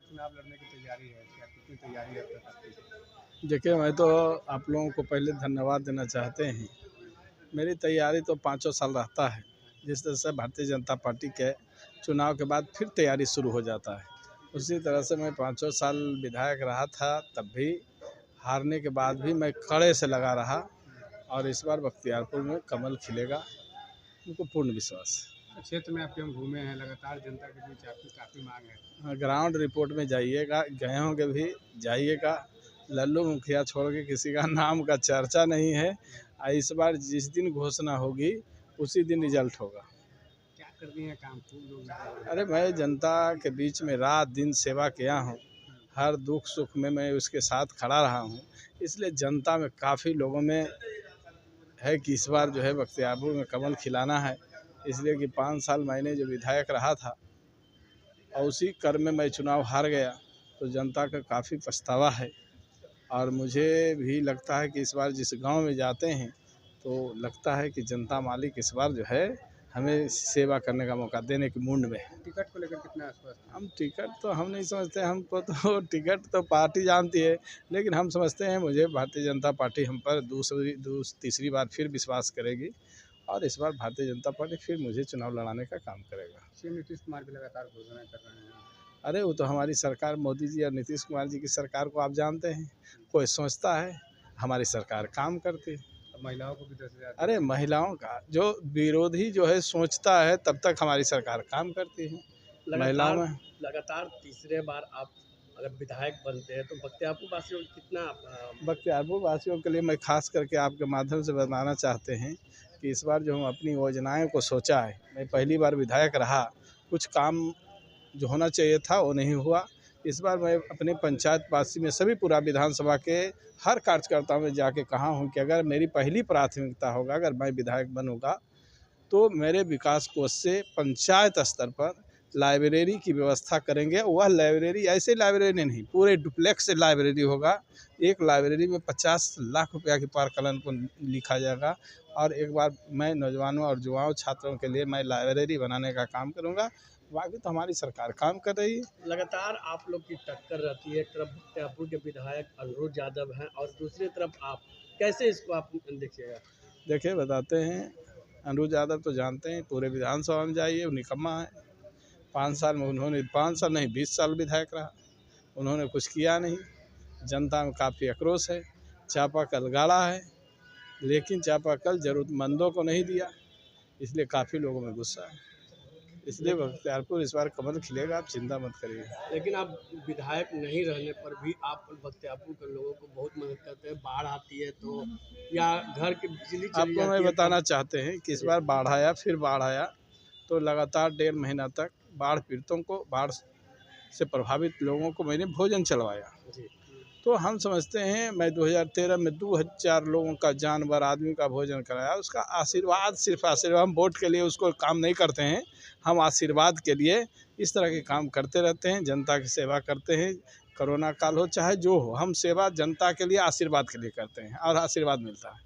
चुनाव लड़ने की तैयारी है, क्या कितनी तैयारी अब तक आपकी? देखिए, मैं तो आप लोगों को पहले धन्यवाद देना चाहते हैं। मेरी तैयारी तो 5 साल रहता है। जिस तरह से भारतीय जनता पार्टी के चुनाव के बाद फिर तैयारी शुरू हो जाता है, उसी तरह से मैं 5 साल विधायक रहा था, तब भी हारने के बाद भी मैं कड़े से लगा रहा और इस बार बख्तियारपुर में कमल खिलेगा, उनको पूर्ण विश्वास है। क्षेत्र में आप क्यों घूमे हैं, लगातार जनता के बीच आपकी काफ़ी मांग है। ग्राउंड रिपोर्ट में जाइएगा, गए होंगे भी, जाइएगा। लल्लू मुखिया छोड़ के किसी का नाम का चर्चा नहीं है। इस बार जिस दिन घोषणा होगी उसी दिन रिजल्ट होगा। क्या कर दिए हैं काम खूब लोग? अरे मैं जनता के बीच में रात दिन सेवा किया हूँ, हर दुख सुख में मैं उसके साथ खड़ा रहा हूँ, इसलिए जनता में काफ़ी लोगों में है कि इस बार जो है बख्तियारपुर में कमल खिलाना है। इसलिए कि 5 साल मैंने जो विधायक रहा था और उसी क्रम में मैं चुनाव हार गया, तो जनता का काफ़ी पछतावा है। और मुझे भी लगता है कि इस बार जिस गांव में जाते हैं तो लगता है कि जनता मालिक इस बार जो है हमें सेवा करने का मौका देने के मूड में है। टिकट को लेकर कितना आश्वस्त हैं? हम टिकट तो हम नहीं समझते, हमको तो टिकट तो पार्टी जानती है, लेकिन हम समझते हैं मुझे भारतीय जनता पार्टी हम पर तीसरी बार फिर विश्वास करेगी और इस बार भारतीय जनता पार्टी फिर मुझे चुनाव लड़ाने का काम करेगा। सीएम नीतीश कुमार भी लगातार घोषणाएं कर रहे हैं। अरे वो तो हमारी सरकार, मोदी जी और नीतीश कुमार जी की सरकार को आप जानते हैं। कोई सोचता है, हमारी सरकार काम करती है। अब महिलाओं को भी 10,000। अरे महिलाओं का जो विरोधी जो है सोचता है, तब तक हमारी सरकार काम करती है। महिलाओं में लगातार तीसरे बार आप अगर विधायक बनते हैं तो बख्तियारपुर वासियों को कितना बख्तियारपुर वासियों के लिए मैं खास करके आपके माध्यम से बताना चाहते हैं कि इस बार जो हम अपनी योजनाएं को सोचा है, मैं पहली बार विधायक रहा, कुछ काम जो होना चाहिए था वो नहीं हुआ। इस बार मैं अपने पंचायत वासी में सभी पूरा विधानसभा के हर कार्यकर्ताओं में जाके कहा हूँ कि अगर मेरी पहली प्राथमिकता होगा, अगर मैं विधायक बनूंगा तो मेरे विकास कोष से पंचायत स्तर पर लाइब्रेरी की व्यवस्था करेंगे। वह लाइब्रेरी ऐसे लाइब्रेरी नहीं, पूरे डुप्लेक्स लाइब्रेरी होगा। एक लाइब्रेरी में 50 लाख रुपया की पार कलन को लिखा जाएगा और एक बार मैं नौजवानों और युवाओं छात्रों के लिए मैं लाइब्रेरी बनाने का काम करूंगा। बाकी तो हमारी सरकार काम कर रही है। लगातार आप लोग की टक्कर रहती है, एक तरफ बख्तियारपुर के विधायक अनिरुद्ध यादव हैं और दूसरी तरफ आप, कैसे इसको आप देखिएगा? देखिए बताते हैं, अनिरुद्ध यादव तो जानते हैं, पूरे विधानसभा में जाइए वो निकम्मा है। 5 साल में उन्होंने 5 साल नहीं 20 साल विधायक रहा, उन्होंने कुछ किया नहीं। जनता में काफ़ी आक्रोश है। चापाकल गाड़ा है, लेकिन चापाकल ज़रूरतमंदों को नहीं दिया, इसलिए काफ़ी लोगों में गुस्सा है। इसलिए बख्तियारपुर इस बार कमल खिलेगा, आप चिंता मत करिए। लेकिन आप विधायक नहीं रहने पर भी आप बख्तियारपुर के लोगों को बहुत मदद करते हैं। बाढ़ आती है तो या घर की बिजली चली आपको मैं जाती है बताना चाहते हैं कि इस बार बाढ़ आया, फिर बाढ़ आया, तो लगातार 1.5 महीना तक बाढ़ पीड़ितों को, बाढ़ से प्रभावित लोगों को मैंने भोजन चलवाया। जी। तो हम समझते हैं, मैं 2013 में 2000 लोगों का, जानवर आदमी का भोजन कराया। उसका आशीर्वाद, सिर्फ आशीर्वाद, हम वोट के लिए उसको काम नहीं करते हैं, हम आशीर्वाद के लिए इस तरह के काम करते रहते हैं, जनता की सेवा करते हैं। कोरोना काल हो चाहे जो हो, हम सेवा जनता के लिए, आशीर्वाद के लिए करते हैं और आशीर्वाद मिलता है।